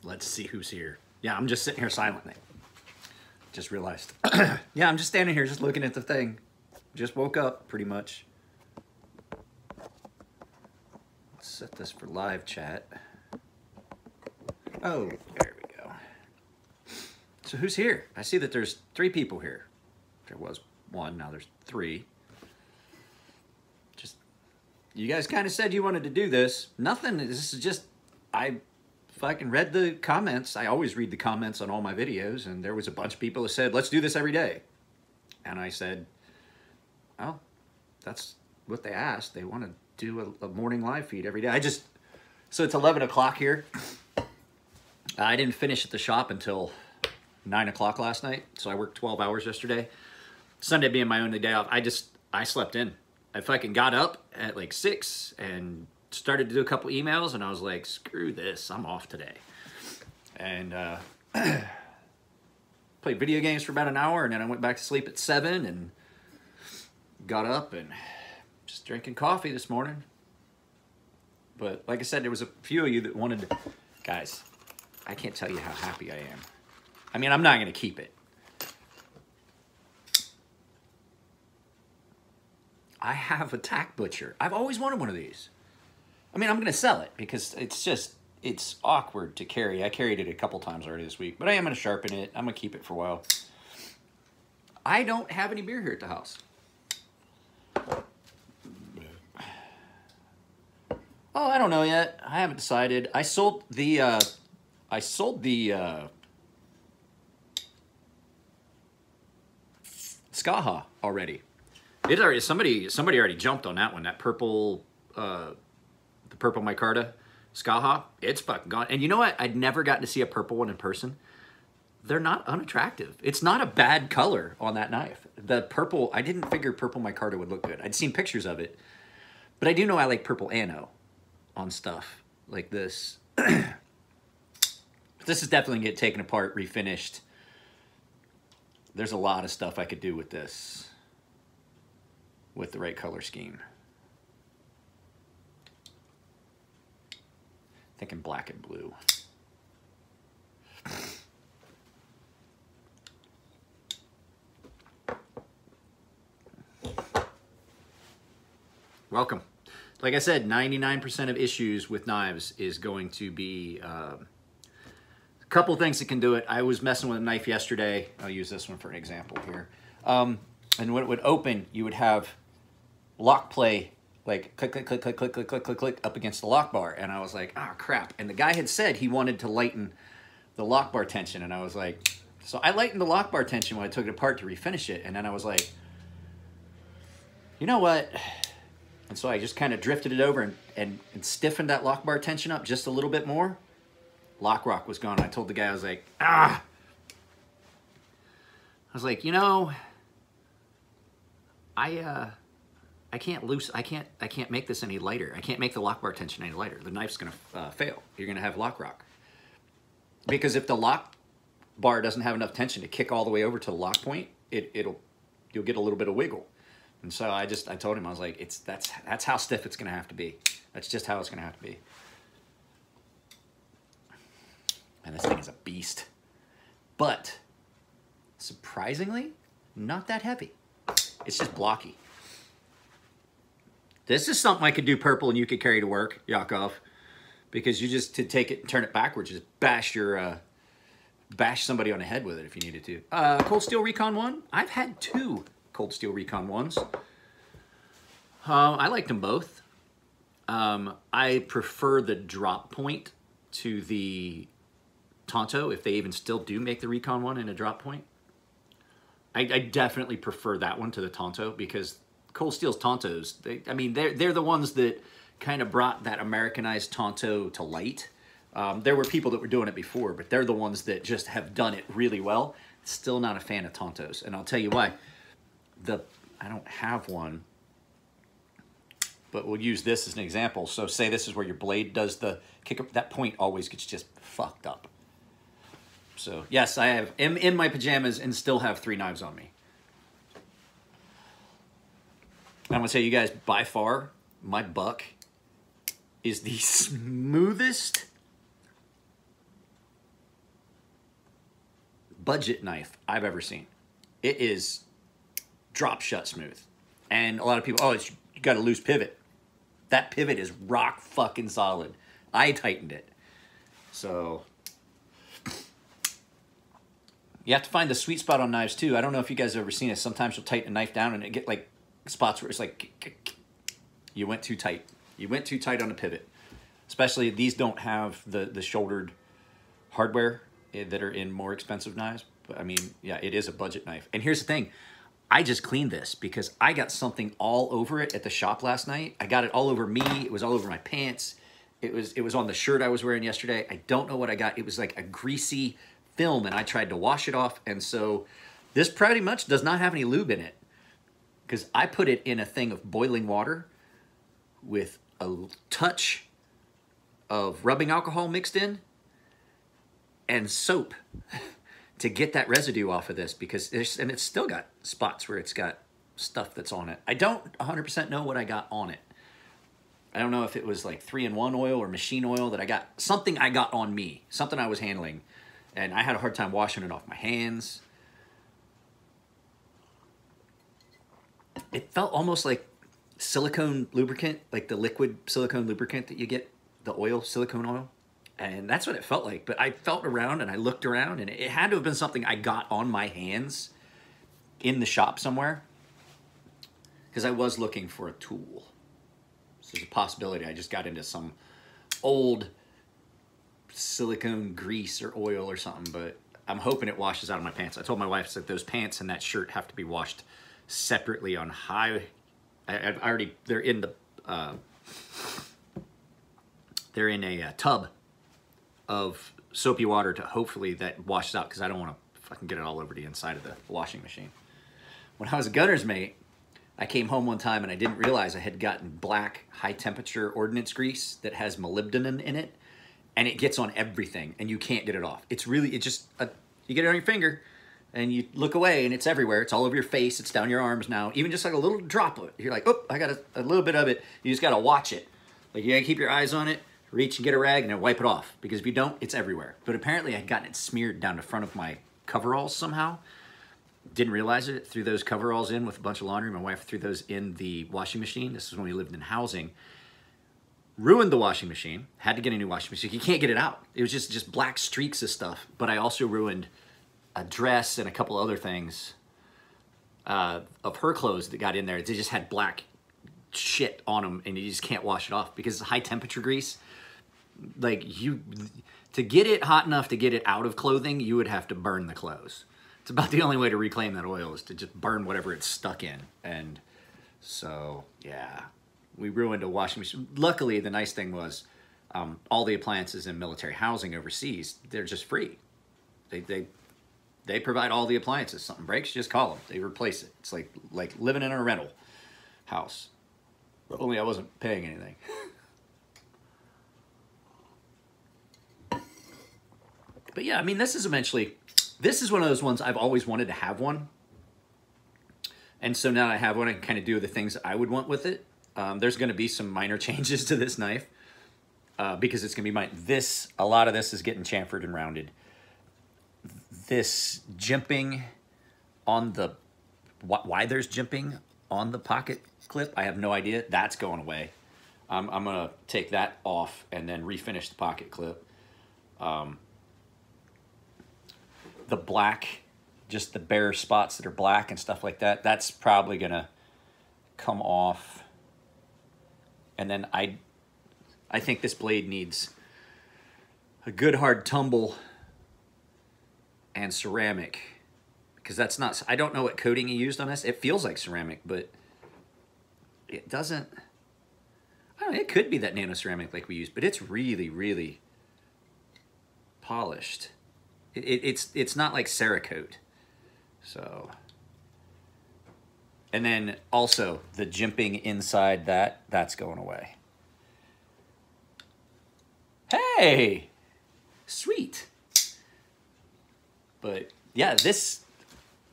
Let's see who's here. Yeah, I'm just sitting here silently. Just realized. Yeah, I'm just standing here just looking at the thing. Just woke up, pretty much. Let's set this for live chat. Oh, there we go. So who's here? I see that there's 3 people here. There was 1, now there's 3. Just, you guys kind of said you wanted to do this. Nothing, this is just, I fucking read the comments. I always read the comments on all my videos, and there was a bunch of people that said, let's do this every day. And I said, oh, that's what they asked. They want to do a morning live feed every day. So it's 11 o'clock here. I didn't finish at the shop until 9 o'clock last night, so I worked 12 hours yesterday. Sunday being my only day off, I slept in. I fucking got up at like 6 and started to do a couple emails, and I was like, screw this, I'm off today. And played video games for about an hour, and then I went back to sleep at 7 and got up and just drinking coffee this morning. But like I said, there was a few of you that wanted to, guys, I can't tell you how happy I am. I mean, I'm not going to keep it. I have a tack butcher. I've always wanted one of these. I mean, I'm going to sell it because it's awkward to carry. I carried it a couple times already this week, but I am going to sharpen it. I'm going to keep it for a while. I don't have any beer here at the house. Oh, I don't know yet. I haven't decided. I sold the Skaha already. It already somebody already jumped on that one. That purple, the purple micarta Skaha. It's fucking gone. And you know what? I'd never gotten to see a purple one in person. They're not unattractive. It's not a bad color on that knife. The purple, I didn't figure purple micarta would look good. I'd seen pictures of it, but I do know I like purple anno on stuff like this. This is definitely gonna get taken apart, refinished. There's a lot of stuff I could do with this, with the right color scheme. Thinking black and blue. Welcome. Like I said, 99% of issues with knives is going to be a couple things that can do it. I was messing with a knife yesterday. I'll use this one for an example here. And when it would open, you would have lock play, like click, click, click, click, click, click, click, click, click, up against the lock bar. And I was like, oh, crap. And the guy had said he wanted to lighten the lock bar tension. And I was like, so I lightened the lock bar tension when I took it apart to refinish it. And then I was like, you know what? And so I just kind of drifted it over and stiffened that lock bar tension up just a little bit more. Lock rock was gone. I told the guy, I was like, ah. I was like, you know, I can't make this any lighter. I can't make the lock bar tension any lighter. The knife's gonna fail. You're gonna have lock rock. Because if the lock bar doesn't have enough tension to kick all the way over to the lock point, you'll get a little bit of wiggle. And so I told him, I was like, that's how stiff it's gonna have to be. That's just how it's gonna have to be. And this thing is a beast. But surprisingly, not that heavy. It's just blocky. This is something I could do purple and you could carry to work, Yakov. Because you just, to take it and turn it backwards, just bash somebody on the head with it if you needed to. Cold Steel Recon 1. I've had 2 Cold Steel Recon 1s. I liked them both. I prefer the drop point to the Tonto, if they even still do make the Recon 1 in a drop point. I definitely prefer that one to the Tonto, because Cold Steel's Tontos, they're the ones that kind of brought that Americanized Tonto to light. There were people that were doing it before, but they're the ones that just have done it really well. Still not a fan of Tontos, and I'll tell you why. I don't have one, but we'll use this as an example. So say this is where your blade does the kick up. That point always gets just fucked up. So yes, I am in my pajamas and still have 3 knives on me. I'm gonna say, you guys, by far, my buck is the smoothest budget knife I've ever seen. It is drop shut smooth. And a lot of people, oh, you got a loose pivot. That pivot is rock fucking solid. I tightened it. So you have to find the sweet spot on knives too. I don't know if you guys have ever seen it. Sometimes you'll tighten a knife down and it get like spots where it's like you went too tight. You went too tight on the pivot. Especially these don't have the shouldered hardware that are in more expensive knives. But I mean, yeah, it is a budget knife. And here's the thing. I just cleaned this because I got something all over it at the shop last night. I got it all over me. It was all over my pants. It was on the shirt I was wearing yesterday. I don't know what I got. It was like a greasy film, and I tried to wash it off. And so this pretty much does not have any lube in it because I put it in a thing of boiling water with a touch of rubbing alcohol mixed in and soap to get that residue off of this because and it's still got spots where it's got stuff that's on it. I don't 100% know what I got on it. I don't know if it was like 3-in-1 oil or machine oil that I got. Something I got on me. Something I was handling. And I had a hard time washing it off my hands. It felt almost like silicone lubricant, like the liquid silicone lubricant that you get, the oil, silicone oil. And that's what it felt like. But I felt around and I looked around and it had to have been something I got on my hands in the shop somewhere. Because I was looking for a tool. So there's a possibility I just got into some old silicone grease or oil or something. But I'm hoping it washes out of my pants. I told my wife that those pants and that shirt have to be washed separately on high. I've already, they're in a tub of soapy water to hopefully that washes out because I don't want to fucking get it all over the inside of the washing machine. When I was a gunner's mate, I came home one time and I didn't realize I had gotten black high temperature ordnance grease that has molybdenum in it, and it gets on everything and you can't get it off. It's really, it just, you get it on your finger and you look away and it's everywhere. It's all over your face. It's down your arms now. Even just like a little drop of it. You're like, oh, I got a little bit of it. You just got to watch it. Like you got to keep your eyes on it, reach and get a rag and then wipe it off. Because if you don't, it's everywhere. But apparently I had gotten it smeared down the front of my coveralls somehow. Didn't realize it. Threw those coveralls in with a bunch of laundry. My wife threw those in the washing machine. This is when we lived in housing. Ruined the washing machine. Had to get a new washing machine. You can't get it out. It was just black streaks of stuff. But I also ruined a dress and a couple other things of her clothes that got in there. They just had black shit on them and you just can't wash it off because it's high temperature grease. Like to get it hot enough to get it out of clothing, you would have to burn the clothes. It's about the only way to reclaim that oil is to just burn whatever it's stuck in. And so, yeah, we ruined a washing machine. Luckily, the nice thing was all the appliances in military housing overseas, they're just free. They provide all the appliances. Something breaks, just call them. They replace it. It's like living in a rental house. Only I wasn't paying anything. But yeah, I mean, this is one of those ones I've always wanted to have one. And so now I have one, I can kind of do the things I would want with it. There's going to be some minor changes to this knife because it's going to be mine. A lot of this is getting chamfered and rounded. This jimping on the, why there's jimping on the pocket clip, I have no idea. That's going away. I'm going to take that off and then refinish the pocket clip. The black, just the bare spots that are black and stuff like that, that's probably going to come off. And then I think this blade needs a good hard tumble and ceramic because that's not, I don't know what coating you used on this. It feels like ceramic, but it doesn't, I don't know, it could be that nano ceramic like we used, but it's really, really polished. It's not like Cerakote. So, and then also the jimping inside that's going away. Hey, sweet. But yeah,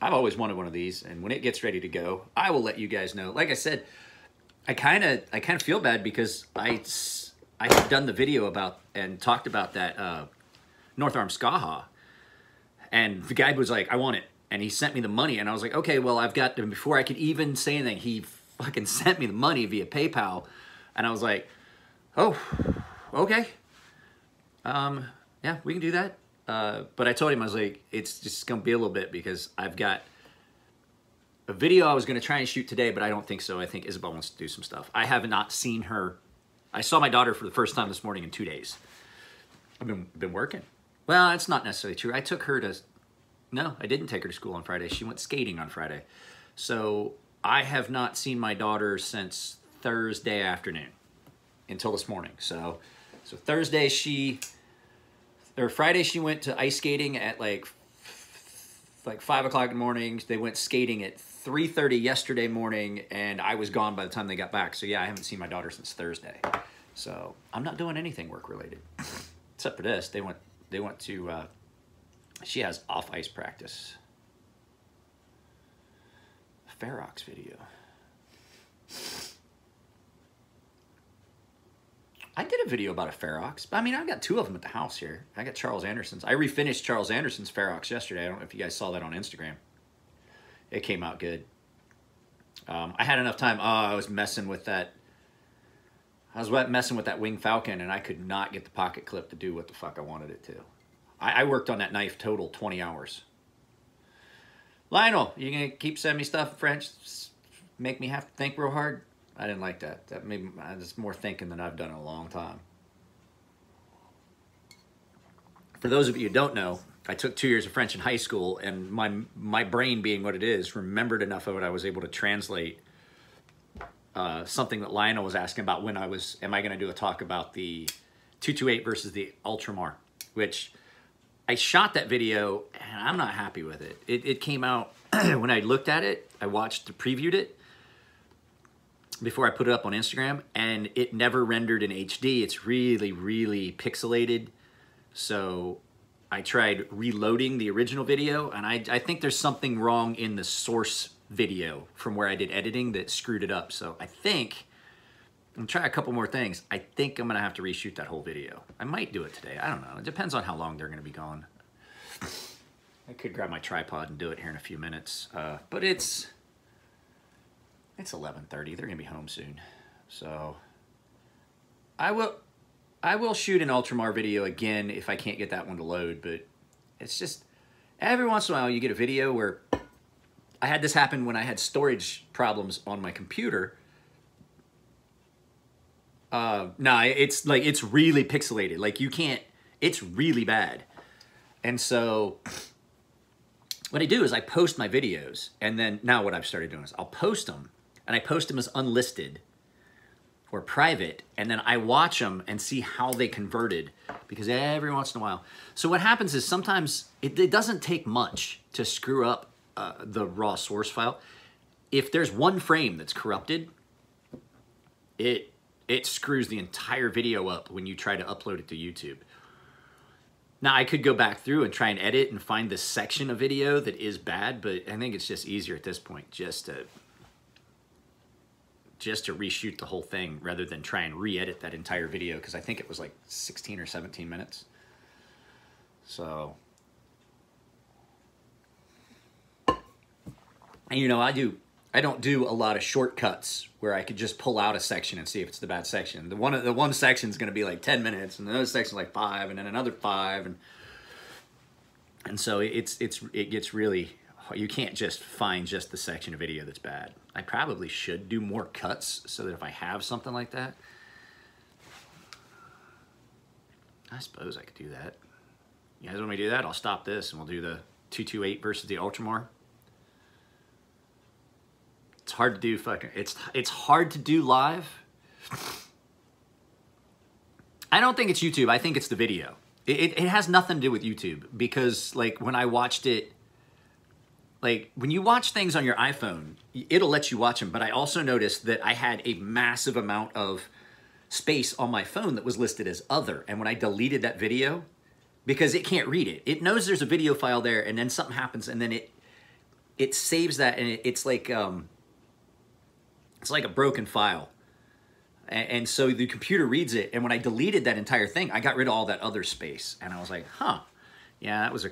I've always wanted one of these, and when it gets ready to go, I will let you guys know. Like I said, I kind of feel bad because I had done the video about and talked about that North Arm Skaha. And the guy was like, I want it. And he sent me the money. And I was like, okay, well, I've got, and before I could even say anything, he fucking sent me the money via PayPal. And I was like, oh, okay. Yeah, we can do that. But I told him, I was like, it's just going to be a little bit because I've got a video I was going to try and shoot today, but I don't think so. I think Isabel wants to do some stuff. I have not seen her. I saw my daughter for the first time this morning in 2 days. I've been working. Well, that's not necessarily true. I took her to, no, I didn't take her to school on Friday. She went skating on Friday. So I have not seen my daughter since Thursday afternoon until this morning. So Thursday Friday she went to ice skating at like 5 o'clock in the morning. They went skating at 3:30 yesterday morning, and I was gone by the time they got back. So yeah, I haven't seen my daughter since Thursday. So I'm not doing anything work related, except for this. They went to, she has off ice practice. Ferox video. I did a video about a Ferox. I mean, I've got 2 of them at the house here. I got Charles Anderson's. I refinished Charles Anderson's Ferox yesterday. I don't know if you guys saw that on Instagram. It came out good. I had enough time. Oh, I was messing with that. I was messing with that Wing Falcon, and I could not get the pocket clip to do what the fuck I wanted it to. I worked on that knife total 20 hours. Lionel, you gonna keep sending me stuff in French? Make me have to think real hard? I didn't like that. That made me, that's more thinking than I've done in a long time. For those of you who don't know, I took 2 years of French in high school, and my brain being what it is, remembered enough of it, I was able to translate something that Lionel was asking about when I was, am I going to do a talk about the 228 versus the Ultramar, which I shot that video, and I'm not happy with it. It came out, when I looked at it, I previewed it before I put it up on Instagram, and it never rendered in HD. It's really, really pixelated. So I tried reloading the original video, and I think there's something wrong in the source video from where I did editing that screwed it up. So I think, I'm gonna try a couple more things. I think I'm gonna have to reshoot that whole video. I might do it today, I don't know. It depends on how long they're gonna be gone. I could grab my tripod and do it here in a few minutes, but it's 11:30, they're gonna be home soon. So I will shoot an Ultramar video again if I can't get that one to load, but it's just, every once in a while you get a video where, I had this happen when I had storage problems on my computer. No, it's like, it's really pixelated. Like you can't, it's really bad. And so what I do is I post my videos, and then now what I've started doing is I'll post them, and I post them as unlisted or private, and then I watch them and see how they converted, because every once in a while. So what happens is sometimes it doesn't take much to screw up the raw source file. If there's one frame that's corrupted, it screws the entire video up when you try to upload it to YouTube. Now I could go back through and try and edit and find the section of video that is bad, but I think it's just easier at this point just to reshoot the whole thing rather than try and re-edit that entire video, because I think it was like 16 or 17 minutes. So, and you know, I don't do a lot of shortcuts where I could just pull out a section and see if it's the bad section. The one section is going to be like 10 minutes, and another section like 5, and then another 5, and so it gets really, you can't just find just the section of video that's bad. I probably should do more cuts so that if I have something like that, I suppose I could do that. You guys want me to do that? I'll stop this and we'll do the 228 versus the Ultramar. It's hard to do it's hard to do live. I don't think it's YouTube. I think it's the video. It has nothing to do with YouTube, because like when I watched it, like when you watch things on your iPhone, it'll let you watch them. But I also noticed that I had a massive amount of space on my phone that was listed as other. And when I deleted that video, because it can't read it, it knows there's a video file there, and then something happens, and then it saves that, and it's like a broken file. And so the computer reads it, and when I deleted that entire thing, I got rid of all that other space. And I was like, huh, Yeah, that was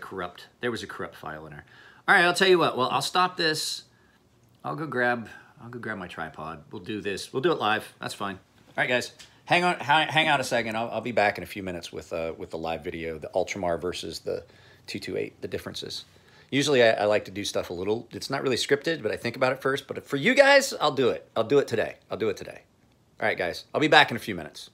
there was a corrupt file in there. All right, I'll tell you what. Well, I'll stop this. I'll go grab my tripod. We'll do this. We'll do it live. That's fine. All right, guys. Hang out a second. I'll be back in a few minutes with the live video, the Ultramar versus the 228, the differences. Usually I like to do stuff a little, it's not really scripted, but I think about it first. But for you guys, I'll do it. I'll do it today. All right, guys. I'll be back in a few minutes.